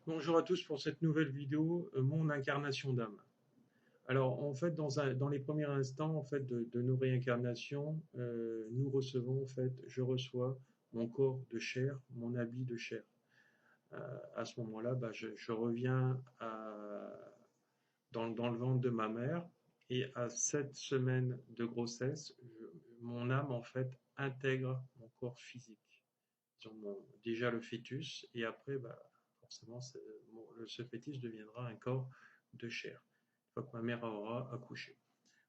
Bonjour à tous pour cette nouvelle vidéo, mon incarnation d'âme. Alors en fait, dans les premiers instants en fait de nos réincarnations, nous recevons en fait, je reçois mon corps de chair, mon habit de chair. À ce moment-là, je reviens dans le ventre de ma mère et à 7 semaines de grossesse, mon âme en fait intègre mon corps physique. Déjà le fœtus et après, forcément, ce fœtus deviendra un corps de chair, une fois que ma mère aura accouché.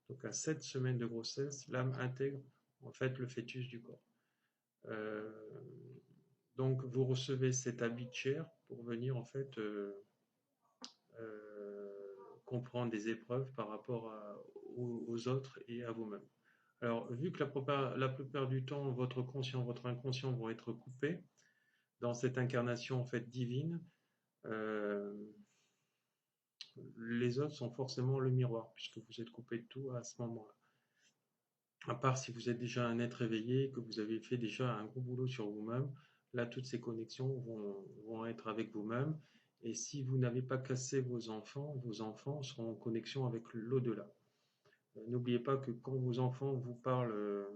Donc à 7 semaines de grossesse, l'âme intègre en fait le fœtus du corps. Euh, donc vous recevez cet habit de chair pour venir en fait comprendre des épreuves par rapport aux autres et à vous-même. Alors, vu que la plupart du temps, votre conscient, votre inconscient vont être coupés dans cette incarnation en fait divine, euh, les autres sont forcément le miroir, puisque vous êtes coupé de tout à ce moment-là. À part si vous êtes déjà un être éveillé, que vous avez fait déjà un gros boulot sur vous-même, là, toutes ces connexions vont être avec vous-même. Et si vous n'avez pas cassé vos enfants seront en connexion avec l'au-delà. N'oubliez pas que quand vos enfants vous parlent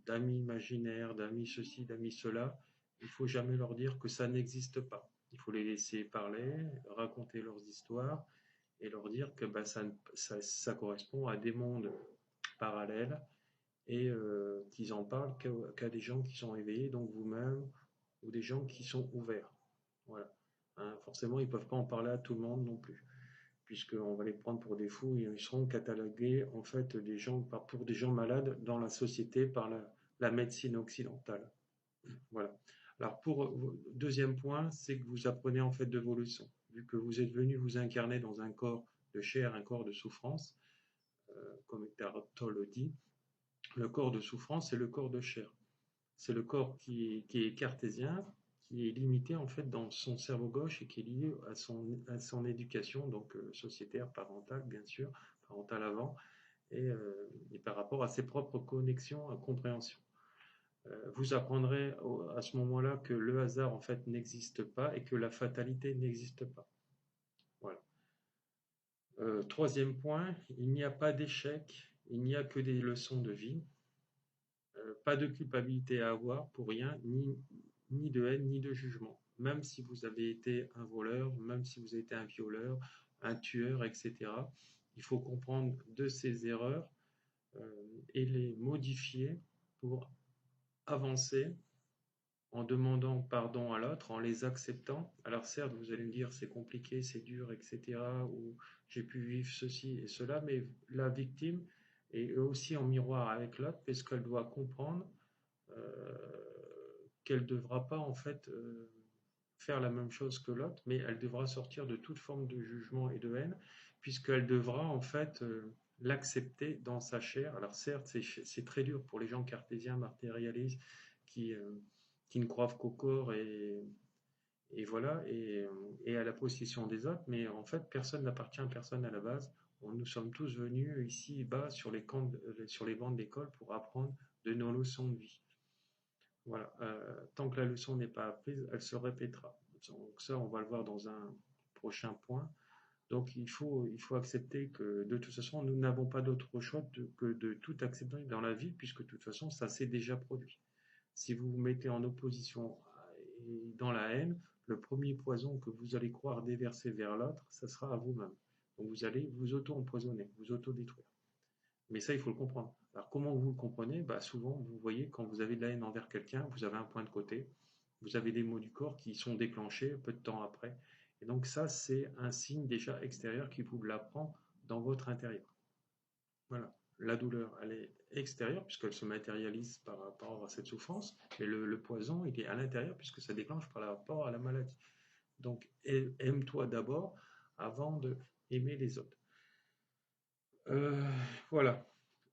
d'amis imaginaires, d'amis ceci, d'amis cela, il ne faut jamais leur dire que ça n'existe pas. Il faut les laisser parler, raconter leurs histoires et leur dire que ça correspond à des mondes parallèles et qu'ils en parlent qu'à des gens qui sont éveillés, donc vous-même, ou des gens qui sont ouverts. Voilà. Hein, forcément, ils ne peuvent pas en parler à tout le monde non plus, puisqu'on va les prendre pour des fous et ils seront catalogués en fait pour des gens malades dans la société par la médecine occidentale. Voilà. Alors deuxième point, c'est que vous apprenez en fait de vos leçons. Vu que vous êtes venu vous incarner dans un corps de chair, un corps de souffrance, comme Eckhart Tolle le dit, le corps de souffrance, c'est le corps de chair. C'est le corps qui est cartésien, qui est limité en fait dans son cerveau gauche et qui est lié à son éducation, donc sociétaire, parentale bien sûr, parentale avant, et par rapport à ses propres connexions à compréhension. Vous apprendrez à ce moment-là que le hasard en fait n'existe pas et que la fatalité n'existe pas. Voilà. Troisième point, il n'y a pas d'échec, il n'y a que des leçons de vie. Pas de culpabilité à avoir pour rien, ni de haine, ni de jugement. Même si vous avez été un voleur, même si vous avez été un violeur, un tueur, etc. Il faut comprendre de ces erreurs et les modifier pour avancer en demandant pardon à l'autre, en les acceptant. Alors certes, vous allez me dire c'est compliqué, c'est dur, etc. Ou j'ai pu vivre ceci et cela, mais la victime est aussi en miroir avec l'autre parce qu'elle doit comprendre qu'elle ne devra pas en fait faire la même chose que l'autre, mais elle devra sortir de toute forme de jugement et de haine, puisqu'elle devra en fait l'accepter dans sa chair. Alors certes, c'est très dur pour les gens cartésiens, matérialistes, qui, euh, qui ne croient qu'au corps et voilà, et à la possession des autres, mais en fait, personne n'appartient à personne à la base. Nous sommes tous venus ici bas sur les bancs d'école pour apprendre de nos leçons de vie. Voilà. Tant que la leçon n'est pas apprise, elle se répétera. Donc ça, on va le voir dans un prochain point. Donc il faut accepter que de toute façon, nous n'avons pas d'autre choix que de tout accepter dans la vie, puisque de toute façon, ça s'est déjà produit. Si vous vous mettez en opposition et dans la haine, le premier poison que vous allez croire déverser vers l'autre, ça sera à vous-même. Donc vous allez vous auto-empoisonner, vous auto-détruire. Mais ça, il faut le comprendre. Alors, comment vous le comprenez? Souvent, vous voyez, quand vous avez de la haine envers quelqu'un, vous avez un point de côté, vous avez des maux du corps qui sont déclenchés peu de temps après. Et donc, ça, c'est un signe déjà extérieur qui vous l'apprend dans votre intérieur. Voilà. La douleur, elle est extérieure, puisqu'elle se matérialise par rapport à cette souffrance, mais le poison, il est à l'intérieur, puisque ça déclenche par rapport à la maladie. Donc, aime-toi d'abord avant de aimer les autres. Euh, voilà.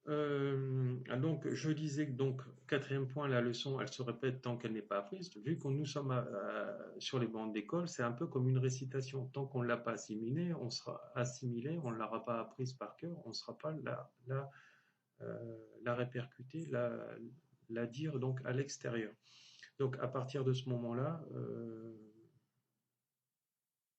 Donc, je disais que donc, quatrième point, la leçon, elle se répète tant qu'elle n'est pas apprise. Vu que nous sommes sur les bancs d'école, c'est un peu comme une récitation. Tant qu'on ne l'a pas assimilée, on ne l'aura pas apprise par cœur, on ne sera pas la répercuter, la dire donc à l'extérieur. Donc, à partir de ce moment-là,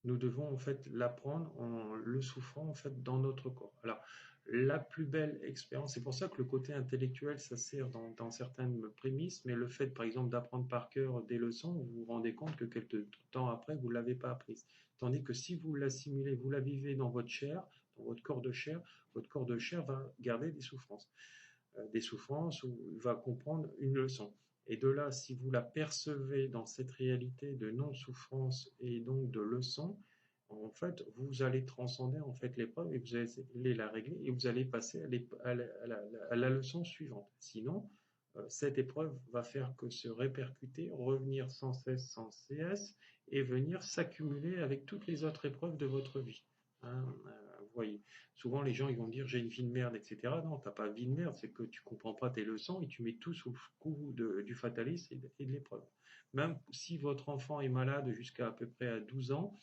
Nous devons en fait l'apprendre en le souffrant en fait dans notre corps. Alors, la plus belle expérience, c'est pour ça que le côté intellectuel, ça sert dans certaines prémices, mais le fait, par exemple, d'apprendre par cœur des leçons, vous vous rendez compte que quelques temps après, vous ne l'avez pas apprise. Tandis que si vous l'assimilez, vous la vivez dans votre chair, dans votre corps de chair va garder des souffrances où il va comprendre une leçon. Et de là, si vous la percevez dans cette réalité de non-souffrance et donc de leçon, en fait, vous allez transcender en fait l'épreuve et vous allez la régler et vous allez passer à la leçon suivante. Sinon, cette épreuve va faire que se répercuter, revenir sans cesse, sans cesse, et venir s'accumuler avec toutes les autres épreuves de votre vie. Hein, vous voyez, souvent les gens ils vont dire j'ai une vie de merde, etc. Non, t'as pas de vie de merde, c'est que tu comprends pas tes leçons et tu mets tout sous le coup du fatalisme et de l'épreuve. Même si votre enfant est malade jusqu'à à peu près à 12 ans,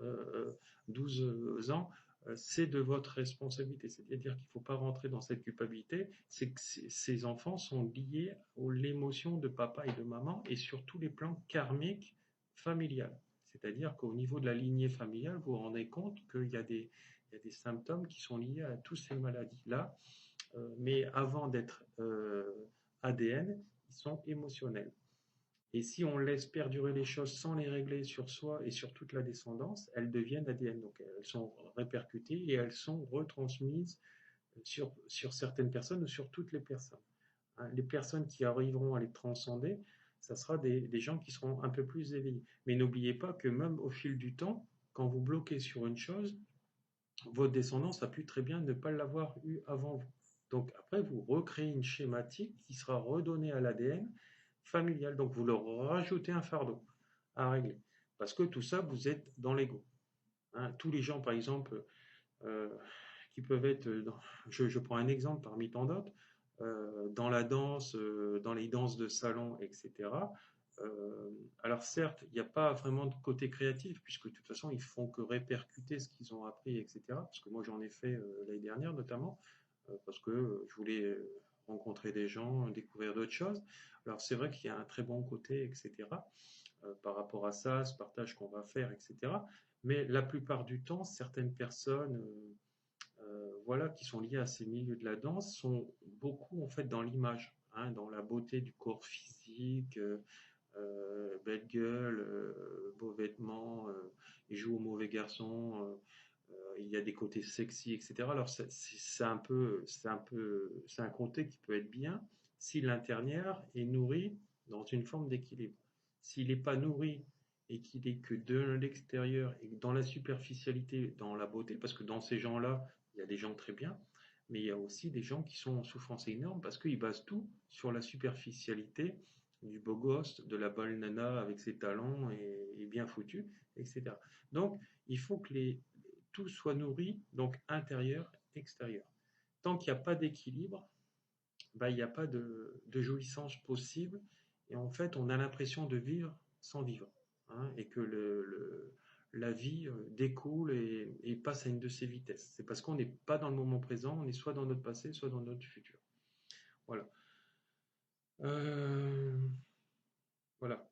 euh, 12 ans, c'est de votre responsabilité. C'est-à-dire qu'il ne faut pas rentrer dans cette culpabilité. C'est que ces enfants sont liés à l'émotion de papa et de maman et sur tous les plans karmiques familiales. C'est-à-dire qu'au niveau de la lignée familiale, vous vous rendez compte qu'il y a des symptômes qui sont liés à toutes ces maladies-là, mais avant d'être ADN, ils sont émotionnels. Et si on laisse perdurer les choses sans les régler sur soi et sur toute la descendance, elles deviennent ADN. Donc elles sont répercutées et elles sont retransmises sur certaines personnes ou sur toutes les personnes. Hein, les personnes qui arriveront à les transcender, ça sera des gens qui seront un peu plus éveillés. Mais n'oubliez pas que même au fil du temps, quand vous bloquez sur une chose, votre descendance a pu très bien ne pas l'avoir eu avant vous. Donc après, vous recréez une schématique qui sera redonnée à l'ADN familial. Donc vous leur rajoutez un fardeau à régler. Parce que tout ça, vous êtes dans l'ego. Hein, tous les gens, par exemple, euh, qui peuvent être, je prends un exemple parmi tant d'autres, dans la danse, dans les danses de salon, etc. Alors certes, il n'y a pas vraiment de côté créatif, puisque de toute façon, ils font que répercuter ce qu'ils ont appris, etc. Parce que moi, j'en ai fait l'année dernière, notamment, parce que je voulais rencontrer des gens, découvrir d'autres choses. Alors c'est vrai qu'il y a un très bon côté, etc. Par rapport à ça, ce partage qu'on va faire, etc. Mais la plupart du temps, certaines personnes voilà, qui sont liées à ces milieux de la danse sont beaucoup en fait dans l'image, hein, dans la beauté du corps physique, belle gueule, beaux vêtements, il joue au mauvais garçon, il y a des côtés sexy, etc. Alors c'est un côté qui peut être bien si l'intérieur est nourri dans une forme d'équilibre. S'il n'est pas nourri et qu'il est que de l'extérieur et dans la superficialité, dans la beauté, parce que dans ces gens-là, il y a des gens très bien, mais il y a aussi des gens qui sont en souffrance énorme parce qu'ils basent tout sur la superficialité du beau gosse, de la belle nana avec ses talons et bien foutu, etc. Donc, il faut que tout soit nourri, donc intérieur, extérieur. Tant qu'il n'y a pas d'équilibre, bah, il n'y a pas de jouissance possible. Et en fait, on a l'impression de vivre sans vivre. Hein, et que la vie découle et passe à une de ses vitesses. C'est parce qu'on n'est pas dans le moment présent, on est soit dans notre passé, soit dans notre futur. Voilà. Euh, voilà.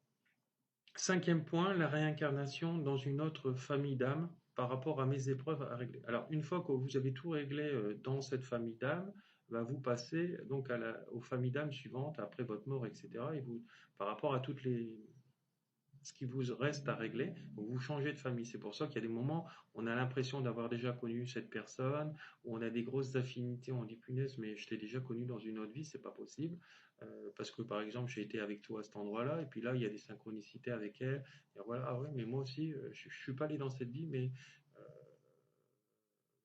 Cinquième point, la réincarnation dans une autre famille d'âmes par rapport à mes épreuves à régler. Alors, une fois que vous avez tout réglé dans cette famille d'âmes, bah, vous passez donc aux familles d'âmes suivantes après votre mort, etc. Et vous, par rapport à ce qui vous reste à régler, donc vous changez de famille. C'est pour ça qu'il y a des moments où on a l'impression d'avoir déjà connu cette personne, où on a des grosses affinités, on dit punaise, mais je t'ai déjà connu dans une autre vie, c'est pas possible. Parce que par exemple, j'ai été avec toi à cet endroit-là, et puis là, il y a des synchronicités avec elle. Et voilà, ah ouais, mais moi aussi, je suis pas allé dans cette vie, mais euh,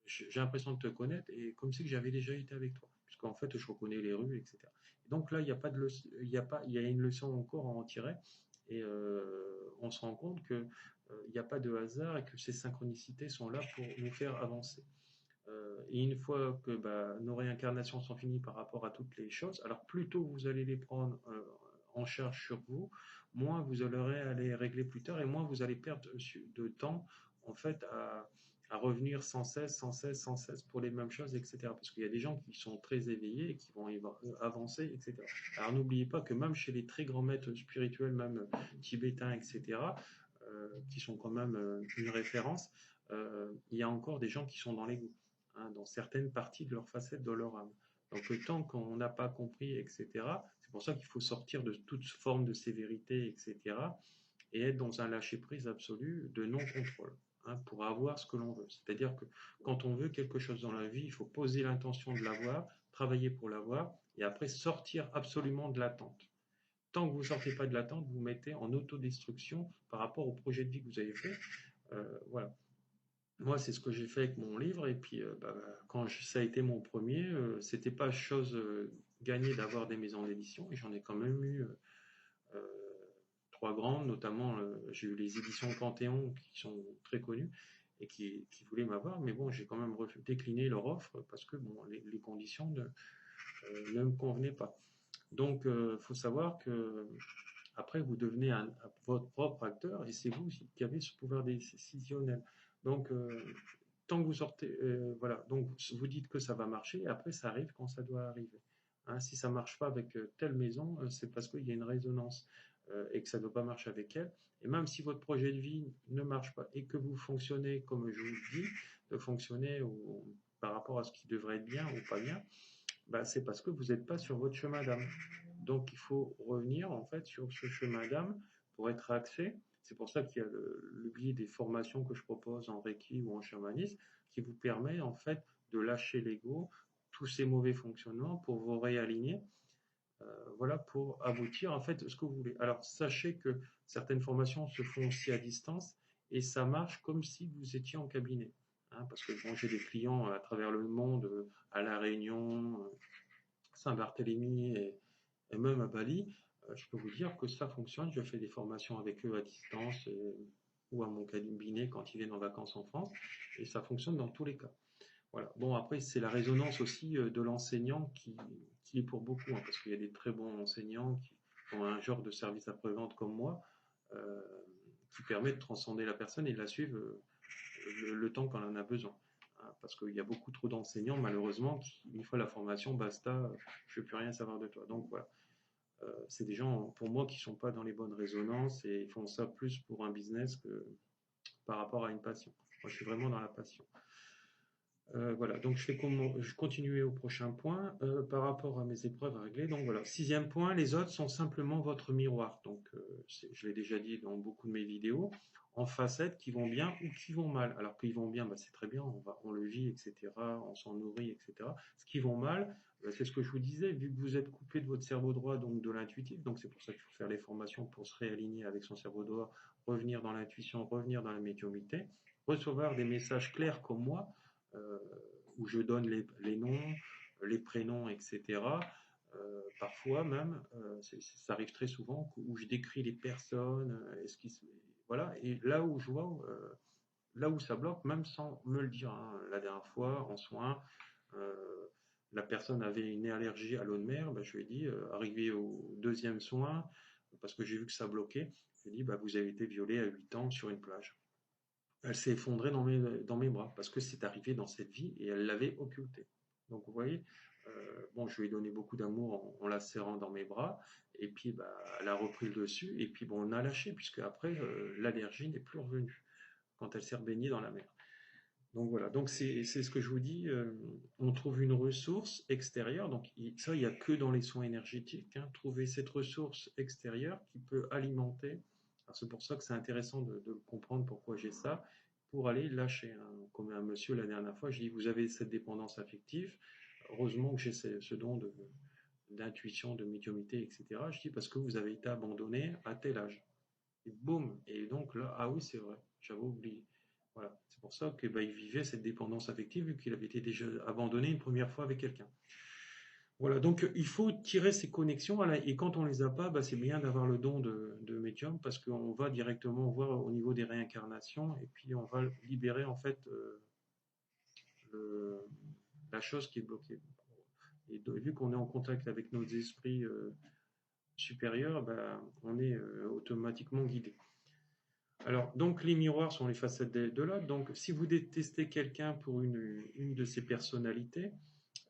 j'ai l'impression de te connaître, et comme si que j'avais déjà été avec toi, puisqu'en fait, je reconnais les rues, etc. Et donc là, il n'y a pas de leçon, il y a une leçon encore à en tirer, et on se rend compte que il n'y a pas de hasard et que ces synchronicités sont là pour nous faire avancer. Et une fois que bah, nos réincarnations sont finies par rapport à toutes les choses, alors plus tôt vous allez les prendre en charge sur vous, moins vous aurez à les régler plus tard et moins vous allez perdre de temps en fait à revenir sans cesse, sans cesse, sans cesse pour les mêmes choses, etc. Parce qu'il y a des gens qui sont très éveillés et qui vont avancer, etc. Alors n'oubliez pas que même chez les très grands maîtres spirituels, même tibétains, etc., qui sont quand même une référence, il y a encore des gens qui sont dans l'ego, hein, dans certaines parties de leur facette, de leur âme. Donc tant qu'on n'a pas compris, etc., c'est pour ça qu'il faut sortir de toute forme de sévérité, etc., et être dans un lâcher-prise absolu de non-contrôle, hein, pour avoir ce que l'on veut. C'est-à-dire que quand on veut quelque chose dans la vie, il faut poser l'intention de l'avoir, travailler pour l'avoir, et après sortir absolument de l'attente. Tant que vous ne sortez pas de l'attente, vous mettez en autodestruction par rapport au projet de vie que vous avez fait. Voilà. Moi, c'est ce que j'ai fait avec mon livre, et puis quand ça a été mon premier, c'était pas chose gagnée d'avoir des maisons d'édition, et j'en ai quand même eu euh, trois grandes, notamment j'ai eu les éditions Panthéon qui sont très connues et qui voulaient m'avoir, mais bon, j'ai quand même décliné leur offre parce que bon, les conditions ne me convenaient pas. Donc, il faut savoir que après, vous devenez votre propre acteur et c'est vous qui avez ce pouvoir décisionnel. Donc, tant que vous sortez, voilà, donc vous dites que ça va marcher et après, ça arrive quand ça doit arriver. Hein, si ça ne marche pas avec telle maison, c'est parce qu'il y a une résonance et que ça ne doit pas marcher avec elle. Et même si votre projet de vie ne marche pas et que vous fonctionnez comme je vous le dis, de fonctionner par rapport à ce qui devrait être bien ou pas bien, bah, c'est parce que vous n'êtes pas sur votre chemin d'âme. Donc il faut revenir en fait sur ce chemin d'âme pour être axé. C'est pour ça qu'il y a le biais des formations que je propose en Reiki ou en chamanisme qui vous permet en fait de lâcher l'ego, tous ces mauvais fonctionnements pour vous réaligner, voilà, pour aboutir en fait à ce que vous voulez. Alors sachez que certaines formations se font aussi à distance et ça marche comme si vous étiez en cabinet. Hein, parce que bon, j'ai des clients à travers le monde, à La Réunion, Saint-Barthélemy et même à Bali, je peux vous dire que ça fonctionne. Je fais des formations avec eux à distance ou à mon cabinet quand ils viennent en vacances en France, et ça fonctionne dans tous les cas. Voilà. Bon, après, c'est la résonance aussi de l'enseignant qui est pour beaucoup, hein, parce qu'il y a des très bons enseignants qui ont un genre de service après-vente comme moi, euh, qui permet de transcender la personne et de la suivre le temps qu'on en a besoin. Hein, parce qu'il y a beaucoup trop d'enseignants, malheureusement, qui, une fois la formation, basta, je ne veux plus rien savoir de toi. Donc voilà. C'est des gens, pour moi, qui ne sont pas dans les bonnes résonances et ils font ça plus pour un business que par rapport à une passion. Moi, je suis vraiment dans la passion. Voilà, donc je continuer au prochain point par rapport à mes épreuves à régler. Donc voilà, sixième point, les autres sont simplement votre miroir. Donc je l'ai déjà dit dans beaucoup de mes vidéos, en facettes qui vont bien ou qui vont mal. Alors qu'ils vont bien, bah, c'est très bien, on le vit, etc., on s'en nourrit, etc. Ce qui vont mal, c'est ce que je vous disais, vu que vous êtes coupé de votre cerveau droit, donc de l'intuitif, donc c'est pour ça qu'il faut faire les formations pour se réaligner avec son cerveau droit, revenir dans l'intuition, revenir dans la médiumnité, recevoir des messages clairs comme moi, euh, où je donne les noms, les prénoms, etc. Parfois même, ça arrive très souvent, où je décris les personnes, voilà, et là où je vois, là où ça bloque, même sans me le dire, hein. La dernière fois, en soins, euh, la personne avait une allergie à l'eau de mer, bah, je lui ai dit, arrivé au deuxième soin, parce que j'ai vu que ça bloquait, je lui ai dit, bah, vous avez été violé à 8 ans sur une plage. Elle s'est effondrée dans mes bras parce que c'est arrivé dans cette vie et elle l'avait occulté. Donc vous voyez, bon, je lui ai donné beaucoup d'amour en la serrant dans mes bras et puis bah, elle a repris le dessus et puis bon, on a lâché puisque après l'allergie n'est plus revenue quand elle s'est rebaignée dans la mer. Donc voilà, donc c'est ce que je vous dis, on trouve une ressource extérieure, donc ça il n'y a que dans les soins énergétiques, hein, trouver cette ressource extérieure qui peut alimenter, c'est pour ça que c'est intéressant de comprendre pourquoi j'ai ça, pour aller lâcher, hein. Comme un monsieur la dernière fois, je dis vous avez cette dépendance affective, heureusement que j'ai ce don d'intuition, de médiumnité, etc. Je dis parce que vous avez été abandonné à tel âge. Et boum, et donc là, ah oui c'est vrai, j'avais oublié. Voilà, c'est pour ça que bah, il vivait cette dépendance affective vu qu'il avait été déjà abandonné une première fois avec quelqu'un. Voilà, donc il faut tirer ces connexions voilà, et quand on les a pas, bah, c'est bien d'avoir le don de médium parce qu'on va directement voir au niveau des réincarnations et puis on va libérer en fait le, la chose qui est bloquée. Et vu qu'on est en contact avec nos esprits supérieurs, bah, on est automatiquement guidé. Alors, donc les miroirs sont les facettes de l'autre. Donc, si vous détestez quelqu'un pour une de ses personnalités,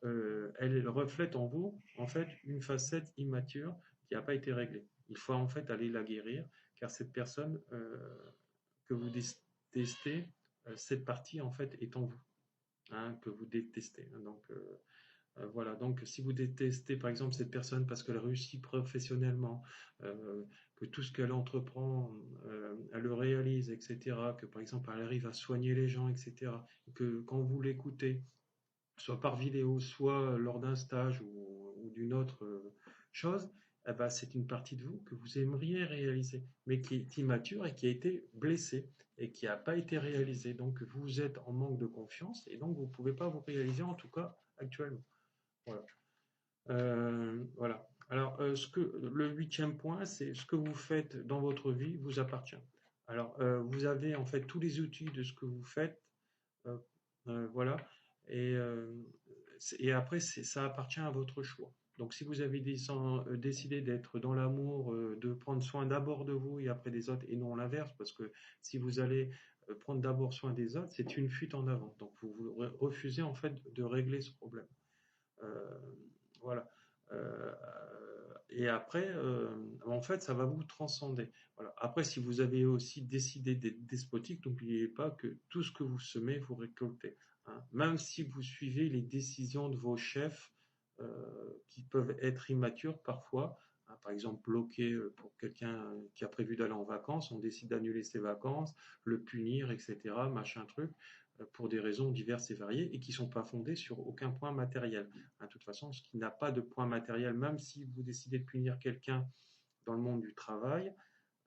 elle reflète en vous, en fait, une facette immature qui n'a pas été réglée. Il faut en fait aller la guérir, car cette personne que vous détestez, cette partie en fait est en vous, hein, que vous détestez. Donc voilà, donc si vous détestez par exemple cette personne parce qu'elle réussit professionnellement, que tout ce qu'elle entreprend, elle le réalise, etc., que par exemple elle arrive à soigner les gens, etc., que quand vous l'écoutez, soit par vidéo, soit lors d'un stage ou d'une autre chose, eh ben, c'est une partie de vous que vous aimeriez réaliser, mais qui est immature et qui a été blessée et qui n'a pas été réalisée. Donc vous êtes en manque de confiance et donc vous ne pouvez pas vous réaliser, en tout cas actuellement. Voilà. Voilà. Alors, le huitième point, c'est ce que vous faites dans votre vie vous appartient. Alors, vous avez en fait tous les outils de ce que vous faites, euh, voilà, et, après, ça appartient à votre choix. Donc, si vous avez décidé d'être dans l'amour, de prendre soin d'abord de vous et après des autres, et non l'inverse, parce que si vous allez prendre d'abord soin des autres, c'est une fuite en avant. Donc, vous refusez en fait de régler ce problème. Euh, voilà. Euh, et après, en fait, ça va vous transcender. Voilà. Après, si vous avez aussi décidé d'être despotique, n'oubliez pas que tout ce que vous semez, vous récoltez. Hein. Même si vous suivez les décisions de vos chefs, qui peuvent être immatures parfois, hein, par exemple bloquer pour quelqu'un qui a prévu d'aller en vacances, on décide d'annuler ses vacances, le punir, etc., machin truc, pour des raisons diverses et variées et qui ne sont pas fondées sur aucun point matériel. Hein, de toute façon, ce qui n'a pas de point matériel, même si vous décidez de punir quelqu'un dans le monde du travail,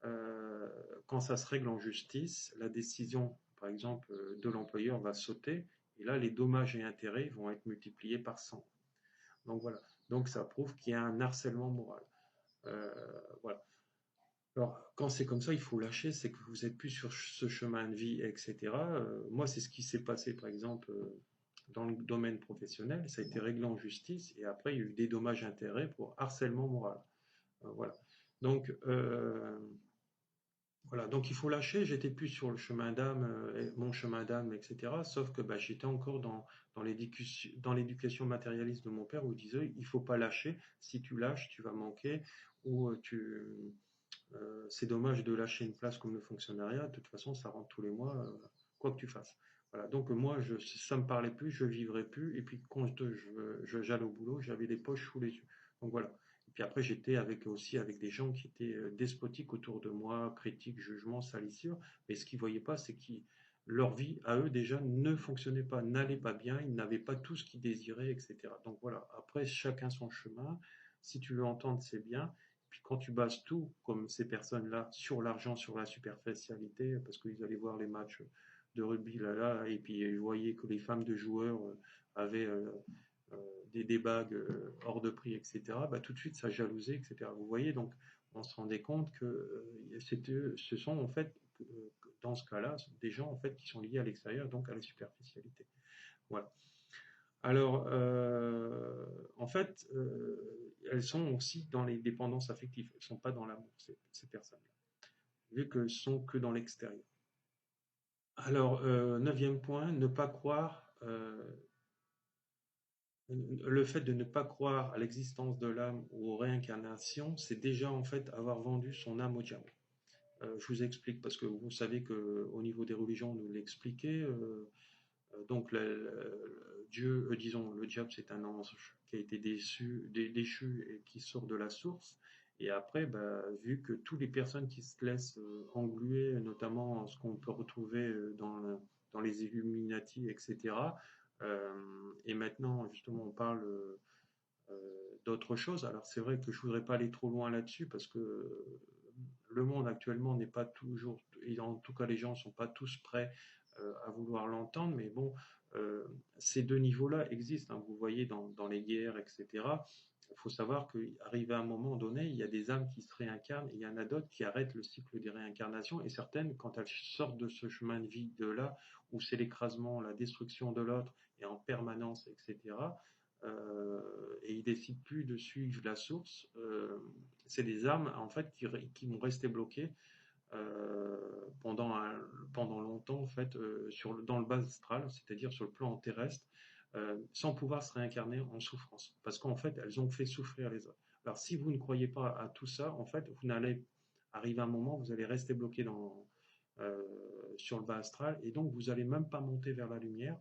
euh, quand ça se règle en justice, la décision, par exemple, de l'employeur va sauter, et là, les dommages et intérêts vont être multipliés par 100. Donc voilà. Donc ça prouve qu'il y a un harcèlement moral. Euh, voilà. Alors, quand c'est comme ça, il faut lâcher, c'est que vous n'êtes plus sur ce chemin de vie, etc. Moi, c'est ce qui s'est passé, par exemple, dans le domaine professionnel. Ça a été réglé en justice et après, il y a eu des dommages-intérêts pour harcèlement moral. Voilà. Donc, voilà. Donc, il faut lâcher. J'étais plus sur le chemin d'âme, mon chemin d'âme, etc. Sauf que bah, j'étais encore dans l'éducation matérialiste de mon père où il disait il faut pas lâcher. Si tu lâches, tu vas manquer ou c'est dommage de lâcher une place comme le fonctionnariat. De toute façon, ça rentre tous les mois, quoi que tu fasses. Voilà. Donc moi, ça me parlait plus, je vivrais plus. Et puis quand j'allais au boulot, j'avais les poches sous les yeux. Donc voilà. Et puis après, j'étais aussi avec des gens qui étaient despotiques autour de moi, critiques, jugements, salissures. Mais ce qu'ils voyaient pas, c'est que leur vie, à eux déjà, ne fonctionnait pas, n'allait pas bien, ils n'avaient pas tout ce qu'ils désiraient, etc. Donc voilà. Après, chacun son chemin. Si tu veux entendre, c'est bien. Puis quand tu bases tout, comme ces personnes-là, sur l'argent, sur la superficialité, parce qu'ils allaient voir les matchs de rugby là, et puis ils voyaient que les femmes de joueurs avaient euh, des bagues hors de prix, etc., bah, tout de suite ça jalousait, etc. Vous voyez, donc on se rendait compte que ce sont en fait, dans ce cas-là, des gens en fait qui sont liés à l'extérieur, donc à la superficialité. Voilà. Alors, en fait, elles sont aussi dans les dépendances affectives. Elles ne sont pas dans l'amour, ces personnes-là, vu qu'elles sont que dans l'extérieur. Alors, neuvième point, ne pas croire, le fait de ne pas croire à l'existence de l'âme ou aux réincarnations, c'est déjà en fait avoir vendu son âme au diable. Je vous explique parce que vous savez qu'au niveau des religions, on nous l'expliquait. Donc Dieu, disons, le diable, c'est un ange qui a été déchu et qui sort de la source. Et après, bah, vu que toutes les personnes qui se laissent engluer, notamment ce qu'on peut retrouver dans les Illuminati, etc. Et maintenant, justement, on parle d'autre chose. Alors c'est vrai que je voudrais pas aller trop loin là-dessus parce que le monde actuellement n'est pas toujours, et en tout cas les gens ne sont pas tous prêts à vouloir l'entendre, mais bon, euh, ces deux niveaux-là existent, hein, vous voyez dans les guerres, etc. Il faut savoir qu'arrivé à un moment donné, il y a des âmes qui se réincarnent et il y en a d'autres qui arrêtent le cycle des réincarnations et certaines, quand elles sortent de ce chemin de vie de là, où c'est l'écrasement, la destruction de l'autre et en permanence, etc., et ils décident plus de suivre la source, c'est des âmes en fait qui vont rester bloquées euh, pendant, pendant longtemps en fait dans le bas astral, c'est-à-dire sur le plan terrestre, sans pouvoir se réincarner en souffrance, parce qu'en fait elles ont fait souffrir les autres. Alors si vous ne croyez pas à tout ça, en fait vous n'allez arriver à un moment, vous allez rester bloqué sur le bas astral, et donc vous n'allez même pas monter vers la lumière,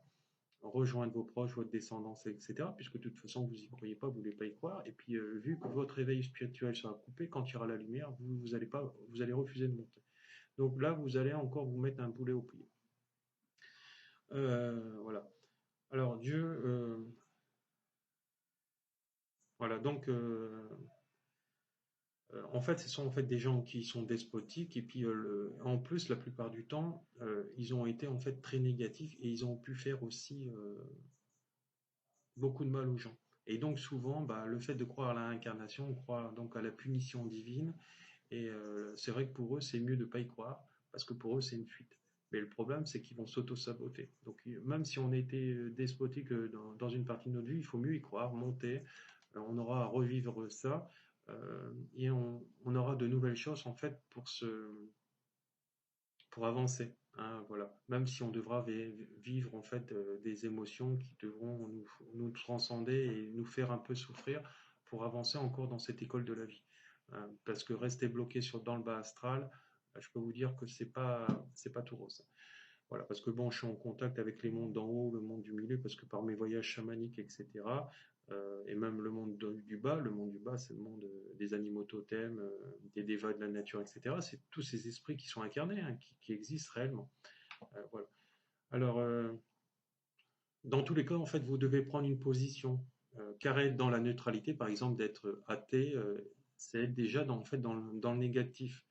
rejoindre vos proches, votre descendance, etc., puisque de toute façon, vous n'y croyez pas, vous ne voulez pas y croire, et puis vu que votre réveil spirituel sera coupé, quand il y aura la lumière, vous allez refuser de monter. Donc là, vous allez encore vous mettre un boulet au pied. Voilà. Alors Dieu, voilà, donc en fait, ce sont en fait des gens qui sont despotiques et puis en plus, la plupart du temps, ils ont été en fait très négatifs et ils ont pu faire aussi beaucoup de mal aux gens. Et donc souvent, bah, le fait de croire à la réincarnation, on croit donc à la punition divine et c'est vrai que pour eux, c'est mieux de ne pas y croire parce que pour eux, c'est une fuite. Mais le problème, c'est qu'ils vont s'auto-saboter. Donc même si on était despotique dans une partie de notre vie, il faut mieux y croire, monter, on aura à revivre ça et on aura de nouvelles choses en fait pour avancer. Hein, voilà. Même si on devra vivre en fait des émotions qui devront nous transcender et nous faire un peu souffrir pour avancer encore dans cette école de la vie. Hein, parce que rester bloqué dans le bas astral, je peux vous dire que c'est pas tout rose. Voilà, parce que bon, je suis en contact avec les mondes d'en haut, le monde du milieu, parce que par mes voyages chamaniques, etc., et même le monde le monde du bas, c'est le monde des animaux totems, des dévas de la nature, etc. C'est tous ces esprits qui sont incarnés, hein, qui existent réellement. Voilà. Alors, dans tous les cas, en fait, vous devez prendre une position. Car être dans la neutralité, par exemple, d'être athée, c'est être déjà en fait, dans le négatif.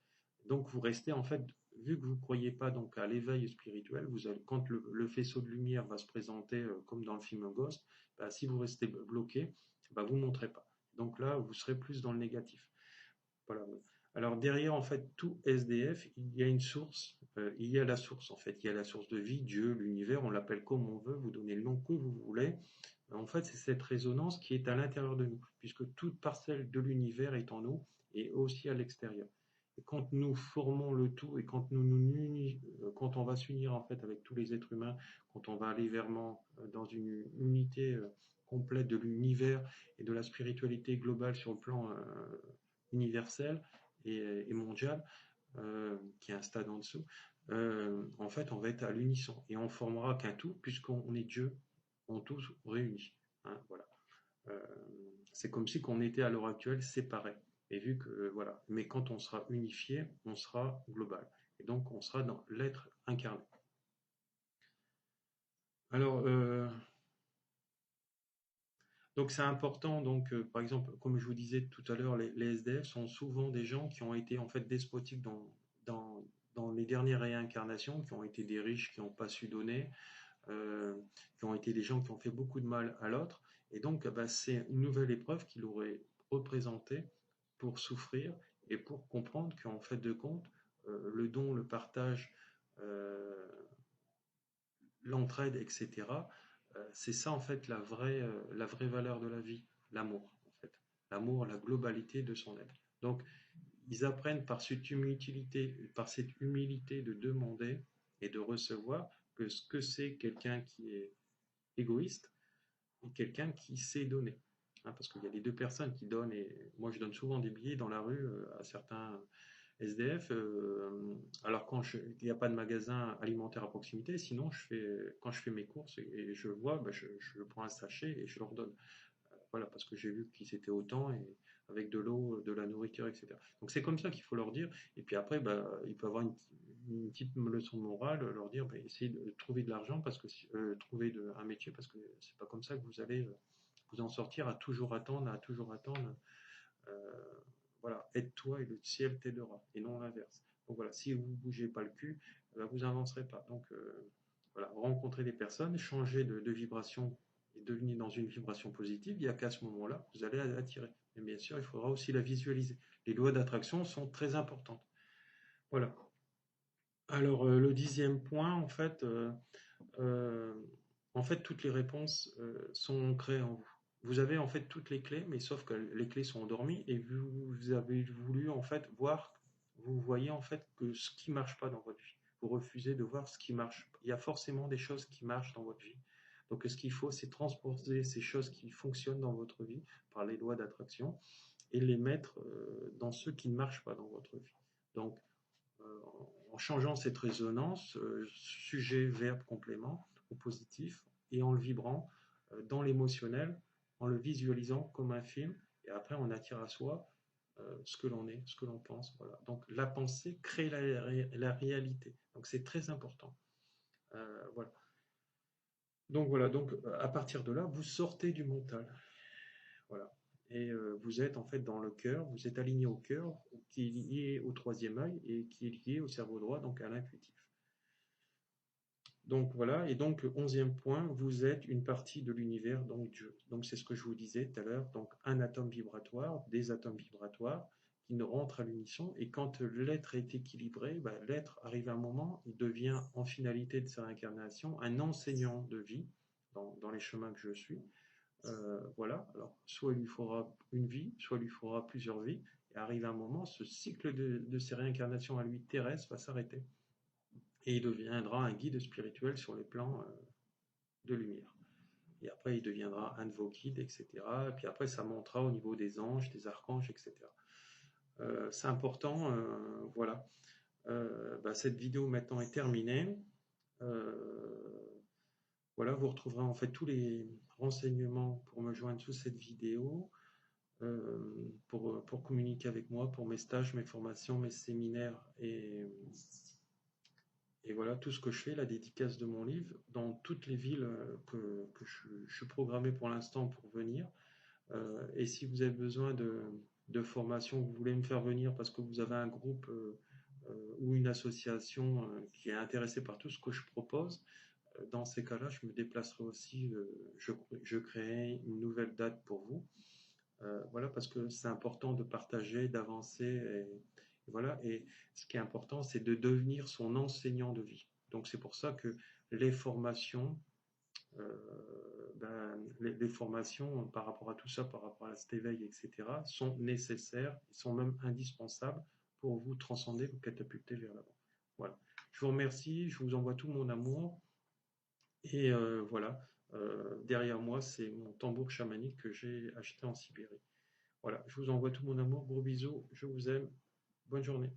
Donc, vous restez, en fait, vu que vous ne croyez pas donc, à l'éveil spirituel, quand le faisceau de lumière va se présenter, comme dans le film Ghost, bah, si vous restez bloqué, bah, vous ne montrez pas. Donc là, vous serez plus dans le négatif. Voilà. Alors derrière, en fait, tout SDF, il y a une source, il y a la source, en fait, il y a la source de vie, Dieu, l'univers, on l'appelle comme on veut, vous donnez le nom que vous voulez. En fait, c'est cette résonance qui est à l'intérieur de nous, puisque toute parcelle de l'univers est en nous et aussi à l'extérieur. Et quand nous formons le tout et quand quand on va s'unir en fait avec tous les êtres humains, quand on va aller dans une unité complète de l'univers et de la spiritualité globale sur le plan universel et mondial, qui est un stade en dessous, en fait, on va être à l'unisson et on formera qu'un tout, puisqu'on est Dieu, en tous réunis. Hein, voilà. Euh, c'est comme si on était à l'heure actuelle séparés. Et vu que, voilà. Mais quand on sera unifié, on sera global. Et donc, on sera dans l'être incarné. Alors, donc c'est important, donc par exemple, comme je vous disais tout à l'heure, les SDF sont souvent des gens qui ont été en fait despotiques dans, dans les dernières réincarnations, qui ont été des riches qui n'ont pas su donner, qui ont été des gens qui ont fait beaucoup de mal à l'autre. Et donc, bah, c'est une nouvelle épreuve qu'il aurait représentée pour souffrir et pour comprendre qu'en fait de compte, le don, le partage, euh, l'entraide, etc., c'est ça en fait la vraie valeur de la vie, l'amour en fait. L'amour, la globalité de son être. Donc, ils apprennent par cette humilité de demander et de recevoir que ce que c'est quelqu'un qui est égoïste et quelqu'un qui sait donner. Hein, parce qu'il y a les deux personnes qui donnent, et moi je donne souvent des billets dans la rue à certains SDF, alors il n'y a pas de magasin alimentaire à proximité, sinon quand je fais mes courses et je vois, bah, je prends un sachet et je leur donne. Voilà, parce que j'ai vu qu'ils étaient autant et avec de l'eau, de la nourriture, etc. Donc c'est comme ça qu'il faut leur dire. Et puis après, bah, il peut avoir une petite leçon morale, leur dire, bah, essayez de trouver de l'argent parce que trouver un métier parce que c'est pas comme ça que vous allez vous en sortir à toujours attendre, à toujours attendre. Euh, voilà, aide-toi et le ciel t'aidera et non l'inverse. Donc voilà, si vous ne bougez pas le cul, vous n'avancerez pas. Donc voilà, rencontrer des personnes, changer de vibration et devenir dans une vibration positive, il n'y a qu'à ce moment-là, vous allez attirer. Mais bien sûr, il faudra aussi la visualiser. Les lois d'attraction sont très importantes. Voilà. Alors, le 10e point, euh, en fait, toutes les réponses sont ancrées en vous. Vous avez en fait toutes les clés, mais sauf que les clés sont endormies et vous avez voulu en fait vous voyez en fait que ce qui marche pas dans votre vie. Vous refusez de voir ce qui marche. Il y a forcément des choses qui marchent dans votre vie. Donc, ce qu'il faut, c'est transposer ces choses qui fonctionnent dans votre vie par les lois d'attraction et les mettre dans ceux qui ne marchent pas dans votre vie. Donc, euh, en changeant cette résonance, sujet, verbe, complément, au positif, et en le vibrant dans l'émotionnel, en le visualisant comme un film, et après on attire à soi ce que l'on est, ce que l'on pense. Voilà. Donc la pensée crée la réalité. Donc c'est très important. Voilà. Donc voilà, donc à partir de là, vous sortez du mental. Voilà. Et vous êtes en fait dans le cœur, vous êtes aligné au cœur, qui est lié au troisième œil et qui est lié au cerveau droit, donc à l'intuitif. Donc voilà, et donc le 11e point, vous êtes une partie de l'univers, donc Dieu. Donc c'est ce que je vous disais tout à l'heure, donc un atome vibratoire, des atomes vibratoires qui ne rentrent à l'unisson, et quand l'être est équilibré, ben, l'être arrive à un moment, il devient en finalité de sa réincarnation un enseignant de vie dans les chemins que je suis. Voilà, alors soit il lui faudra une vie, soit il lui faudra plusieurs vies, et arrive un moment, ce cycle de ces réincarnations à lui terrestre va s'arrêter et il deviendra un guide spirituel sur les plans de lumière. Et après, il deviendra un de vos guides, etc. Et puis après, ça montera au niveau des anges, des archanges, etc. C'est important, voilà. Cette vidéo maintenant est terminée. Voilà, vous retrouverez en fait tous les renseignements pour me joindre sous cette vidéo, pour communiquer avec moi, pour mes stages, mes formations, mes séminaires et voilà tout ce que je fais, la dédicace de mon livre, dans toutes les villes que je suis programmé pour l'instant pour venir. Et si vous avez besoin de formation, vous voulez me faire venir parce que vous avez un groupe ou une association qui est intéressée par tout ce que je propose, dans ces cas-là, je me déplacerai aussi, je créerai une nouvelle date pour vous. Voilà, parce que c'est important de partager, d'avancer, et voilà. Et ce qui est important, c'est de devenir son enseignant de vie. Donc c'est pour ça que les formations, les formations par rapport à tout ça, par rapport à cet éveil, etc., sont nécessaires, sont même indispensables pour vous transcender, vous catapulter vers l'avant. Voilà. Je vous remercie, je vous envoie tout mon amour. Et voilà, derrière moi, c'est mon tambour chamanique que j'ai acheté en Sibérie. Voilà, je vous envoie tout mon amour, gros bisous, je vous aime, bonne journée.